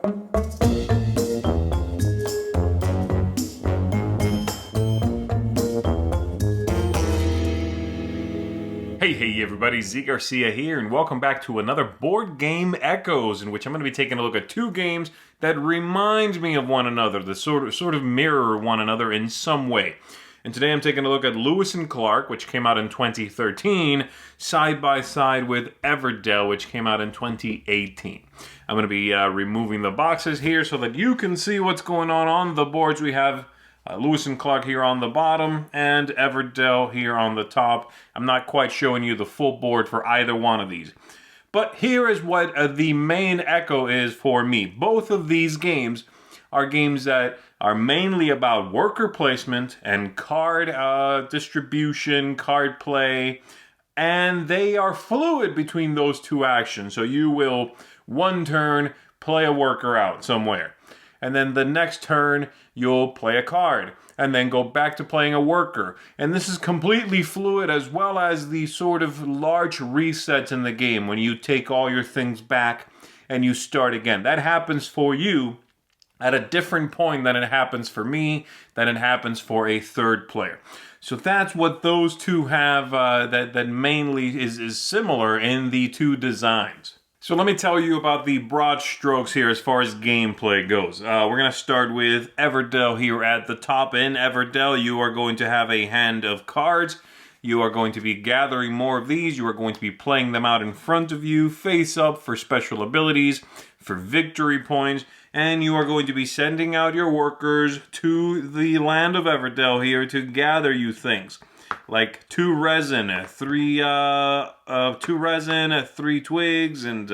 Hey everybody, Garcia here, and welcome back to another Board Game Echoes, in which I'm going to be taking a look at two games that remind me of one another, that sort of mirror one another in some way. And today I'm taking a look at Lewis and Clark, which came out in 2013, side by side with Everdell, which came out in 2018. I'm going to be removing the boxes here so that you can see what's going on the boards. We have Lewis and Clark here on the bottom, and Everdell here on the top. I'm not quite showing you the full board for either one of these. But here is what the main echo is for me. Both of these games are games that are mainly about worker placement and card distribution, card play, and they are fluid between those two actions. So you will, one turn, play a worker out somewhere. And then the next turn, you'll play a card, and then go back to playing a worker. And this is completely fluid, as well as the sort of large resets in the game when you take all your things back and you start again. That happens for you at a different point than it happens for me, than it happens for a third player. So that's what those two have that mainly is similar in the two designs. So let me tell you about the broad strokes here as far as gameplay goes. We're going to start with Everdell here at the top. In Everdell, you are going to have a hand of cards. You are going to be gathering more of these. You are going to be playing them out in front of you, face up for special abilities, for victory points, and you are going to be sending out your workers to the land of Everdell here to gather you things. Like two resin, three twigs, and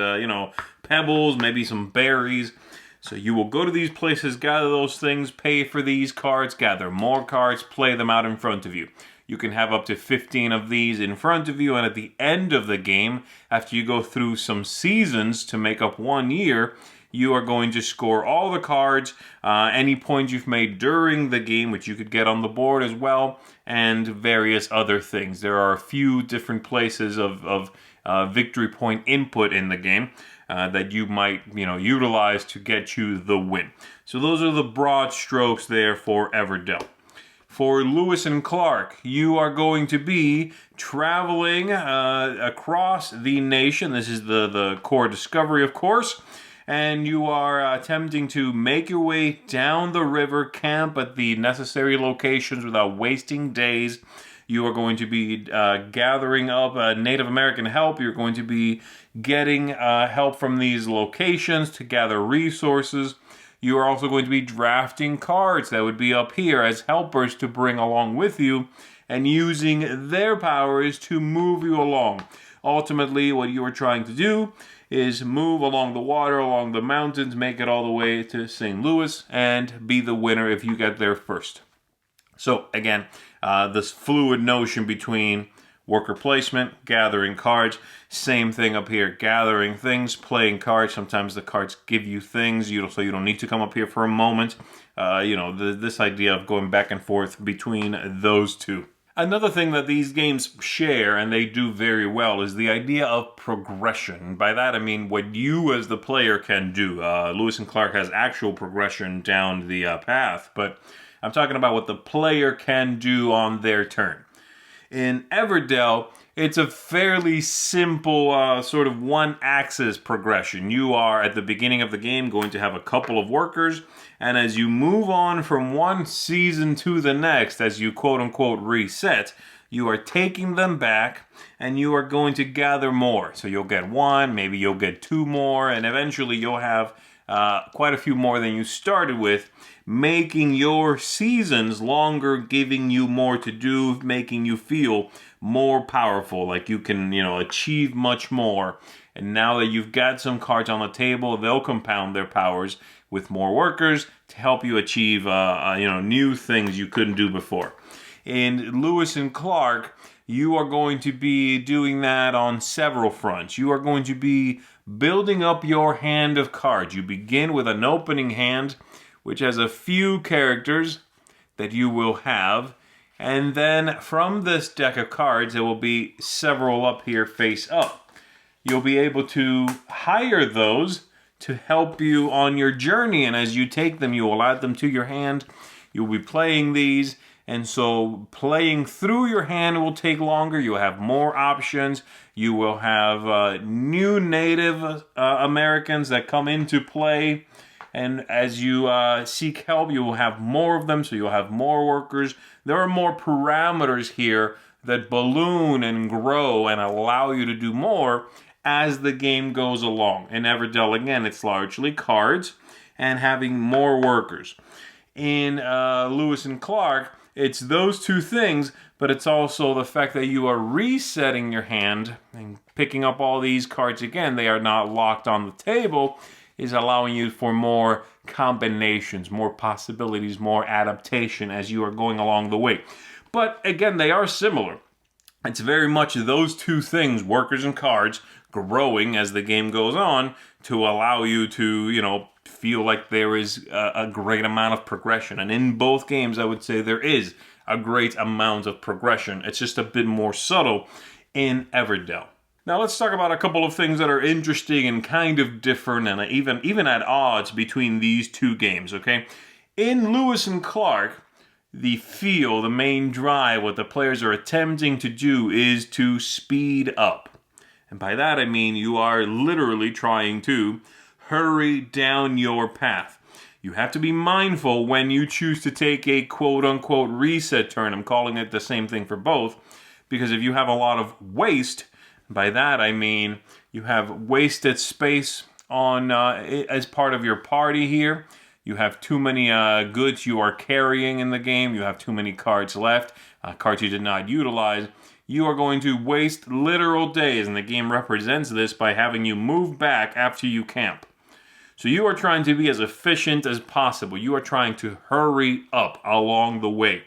pebbles, maybe some berries. So you will go to these places, gather those things, pay for these cards, gather more cards, play them out in front of you. You can have up to 15 of these in front of you, and at the end of the game, after you go through some seasons to make up 1 year, you are going to score all the cards, any points you've made during the game, which you could get on the board as well, and various other things. There are a few different places of victory point input in the game that you might utilize to get you the win. So those are the broad strokes there for Everdell. For Lewis and Clark, you are going to be traveling across the nation. This is the core discovery, of course. And you are attempting to make your way down the river, camp at the necessary locations without wasting days. You are going to be gathering up Native American help. You're going to be getting help from these locations to gather resources. You are also going to be drafting cards that would be up here as helpers to bring along with you, and using their powers to move you along. Ultimately, what you are trying to do is move along the water, along the mountains, make it all the way to St. Louis, and be the winner if you get there first. So again, this fluid notion between worker placement, gathering cards, same thing up here, gathering things, playing cards. Sometimes the cards give you things, so you don't need to come up here for a moment. This idea of going back and forth between those two. Another thing that these games share, and they do very well, is the idea of progression. By that I mean what you as the player can do. Lewis and Clark has actual progression down the path, but I'm talking about what the player can do on their turn. In Everdell, it's a fairly simple sort of one-axis progression. You are, at the beginning of the game, going to have a couple of workers, and as you move on from one season to the next, as you quote-unquote reset, you are taking them back, and you are going to gather more. So you'll get one, maybe you'll get two more, and eventually you'll have quite a few more than you started with, making your seasons longer, giving you more to do, making you feel more powerful, like you can, achieve much more. And now that you've got some cards on the table, they'll compound their powers with more workers to help you achieve, new things you couldn't do before. In Lewis and Clark, you are going to be doing that on several fronts. You are going to be building up your hand of cards. You begin with an opening hand, which has a few characters that you will have. And then from this deck of cards, there will be several up here face up. You'll be able to hire those to help you on your journey. And as you take them, you will add them to your hand. You'll be playing these. And so playing through your hand will take longer. You'll have more options. You will have new Native Americans that come into play. And as you seek help, you will have more of them, so you'll have more workers. There are more parameters here that balloon and grow and allow you to do more as the game goes along. In Everdell, again, it's largely cards and having more workers. In Lewis and Clark, it's those two things, but it's also the fact that you are resetting your hand and picking up all these cards again. They are not locked on the table, is allowing you for more combinations, more possibilities, more adaptation as you are going along the way. But again, they are similar. It's very much those two things, workers and cards, growing as the game goes on to allow you to, feel like there is a great amount of progression. And in both games, I would say there is a great amount of progression. It's just a bit more subtle in Everdell. Now let's talk about a couple of things that are interesting and kind of different and even at odds between these two games, okay? In Lewis and Clark, the main drive, what the players are attempting to do is to speed up. And by that I mean you are literally trying to hurry down your path. You have to be mindful when you choose to take a quote-unquote reset turn. I'm calling it the same thing for both, because if you have a lot of waste, by that I mean you have wasted space on as part of your party here. You have too many goods you are carrying in the game. You have too many cards left, cards you did not utilize. You are going to waste literal days, and the game represents this by having you move back after you camp. So you are trying to be as efficient as possible. You are trying to hurry up along the way.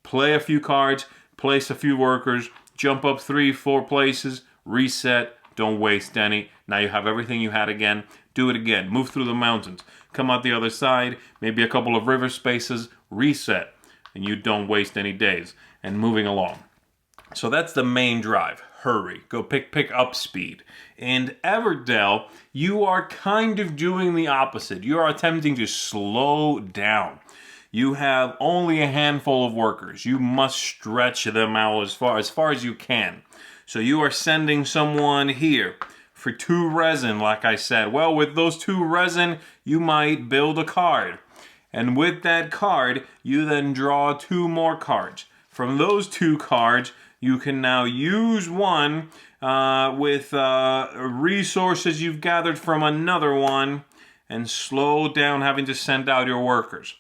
Play a few cards, place a few workers, jump up 3-4 places, reset, don't waste any. Now you have everything you had again. Do it again. Move through the mountains. Come out the other side, maybe a couple of river spaces, reset. And you don't waste any days. And moving along. So that's the main drive. Hurry. Go pick up speed. In Everdell, you are kind of doing the opposite. You are attempting to slow down. You have only a handful of workers. You must stretch them out as far as you can. So you are sending someone here for 2 resin, like I said. Well, with those 2 resin, you might build a card. And with that card, you then draw 2 more cards. From those 2 cards, you can now use one with resources you've gathered from another one and slow down having to send out your workers.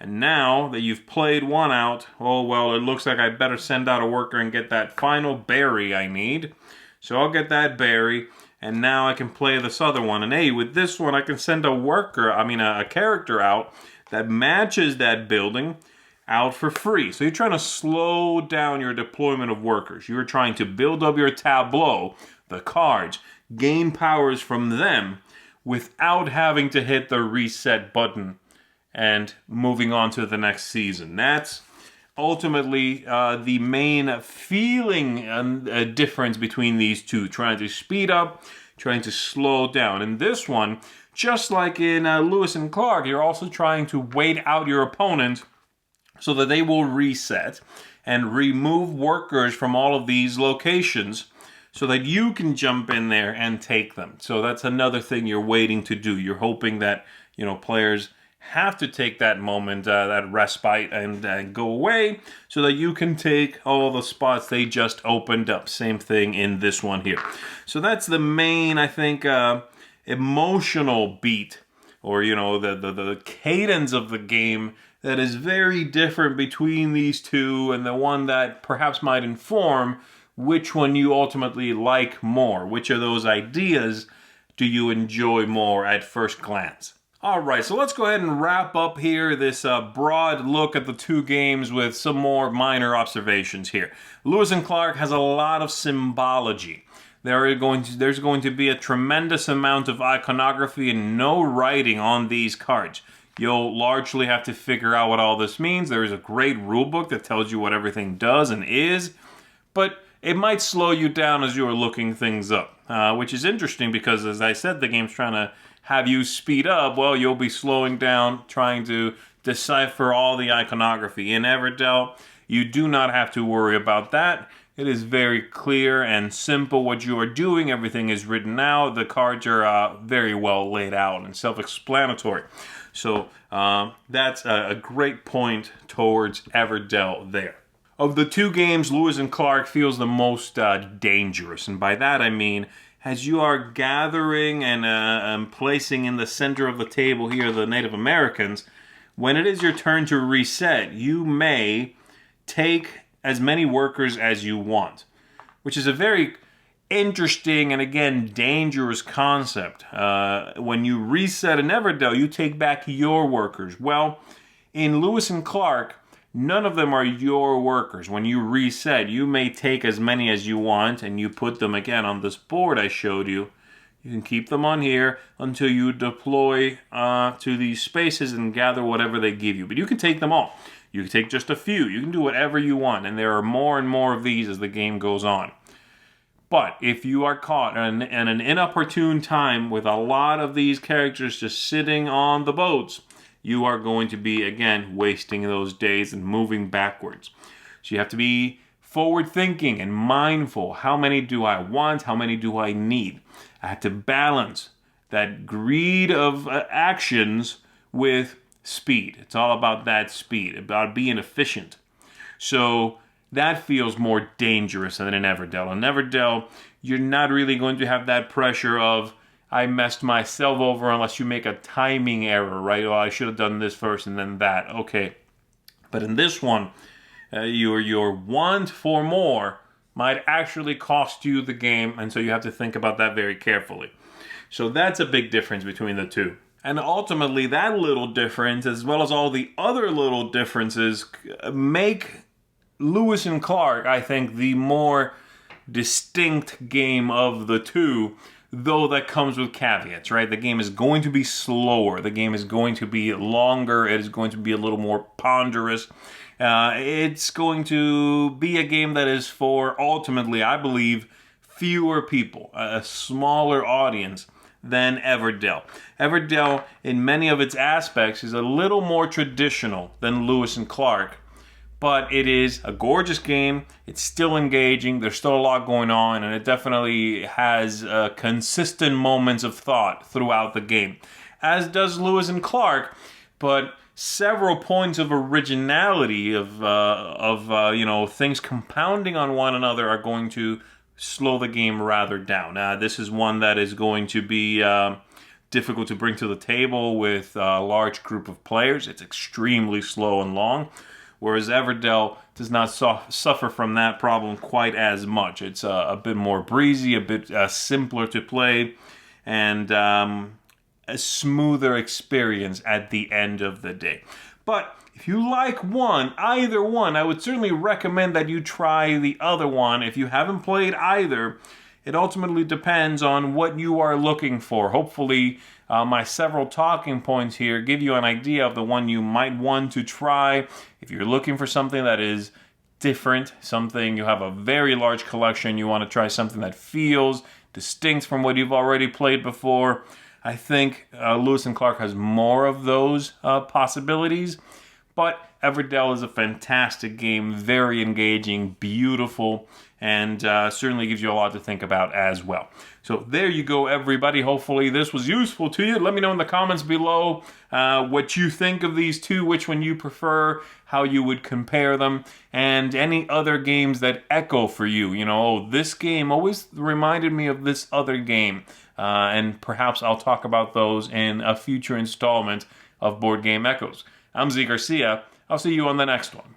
And now that you've played one out, oh well, it looks like I better send out a worker and get that final berry I need. So I'll get that berry, and now I can play this other one. And hey, with this one I can send a character out that matches that building out for free. So you're trying to slow down your deployment of workers. You're trying to build up your tableau, the cards, gain powers from them without having to hit the reset button and moving on to the next season. That's ultimately the main feeling difference between these two. Trying to speed up, trying to slow down. In this one, just like in Lewis and Clark, you're also trying to wait out your opponent so that they will reset and remove workers from all of these locations so that you can jump in there and take them. So that's another thing you're waiting to do. You're hoping that, players have to take that moment, that respite, and go away so that you can take all the spots they just opened up. Same thing in this one here. So that's the main, I think, emotional beat, or, the cadence of the game that is very different between these two, and the one that perhaps might inform which one you ultimately like more. Which of those ideas do you enjoy more at first glance? All right, so let's go ahead and wrap up here this broad look at the two games with some more minor observations here. Lewis and Clark has a lot of symbology. There's going to be a tremendous amount of iconography and no writing on these cards. You'll largely have to figure out what all this means. There is a great rule book that tells you what everything does and is, but it might slow you down as you are looking things up, which is interesting because, as I said, the game's trying to have you speed up, well, you'll be slowing down trying to decipher all the iconography. In Everdell, you do not have to worry about that. It is very clear and simple what you are doing. Everything is written out. The cards are very well laid out and self-explanatory. So that's a great point towards Everdell there. Of the two games, Lewis and Clark feels the most dangerous. And by that I mean, as you are gathering and placing in the center of the table here the Native Americans, when it is your turn to reset, you may take as many workers as you want, which is a very interesting and, again, dangerous concept. When you reset in Everdell, you take back your workers. Well, in Lewis and Clark, none of them are your workers. When you reset, you may take as many as you want, and you put them, again, on this board I showed you. You can keep them on here until you deploy to these spaces and gather whatever they give you. But you can take them all. You can take just a few. You can do whatever you want, and there are more and more of these as the game goes on. But if you are caught in an inopportune time with a lot of these characters just sitting on the boats, you are going to be, again, wasting those days and moving backwards. So you have to be forward-thinking and mindful. How many do I want? How many do I need? I have to balance that greed of actions with speed. It's all about that speed, about being efficient. So that feels more dangerous than in Everdell. In Everdell, you're not really going to have that pressure of, I messed myself over, unless you make a timing error, right? Oh, I should have done this first and then that. Okay. But in this one, your want for more might actually cost you the game, and so you have to think about that very carefully. So that's a big difference between the two. And ultimately, that little difference, as well as all the other little differences, make Lewis and Clark, I think, the more distinct game of the two, though that comes with caveats, right? The game is going to be slower. The game is going to be longer. It is going to be a little more ponderous. It's going to be a game that is for, ultimately, I believe, fewer people, a smaller audience than Everdell. Everdell, in many of its aspects, is a little more traditional than Lewis and Clark, but it is a gorgeous game. It's still engaging. There's still a lot going on, and it definitely has consistent moments of thought throughout the game, as does Lewis and Clark, but several points of originality of things compounding on one another are going to slow the game rather down. This is one that is going to be difficult to bring to the table with a large group of players. It's extremely slow and long, whereas Everdell does not suffer from that problem quite as much. It's a bit more breezy, a bit simpler to play, and a smoother experience at the end of the day. But if you like either one, I would certainly recommend that you try the other one. If you haven't played either, it ultimately depends on what you are looking for. Hopefully, my several talking points here give you an idea of the one you might want to try. If you're looking for something that is different, something you have a very large collection, you want to try something that feels distinct from what you've already played before, I think Lewis and Clark has more of those possibilities. But Everdell is a fantastic game, very engaging, beautiful, and certainly gives you a lot to think about as well. So there you go, everybody. Hopefully this was useful to you. Let me know in the comments below what you think of these two, which one you prefer, how you would compare them, and any other games that echo for you. You know, oh, this game always reminded me of this other game. And perhaps I'll talk about those in a future installment of Board Game Echoes. I'm Z Garcia. I'll see you on the next one.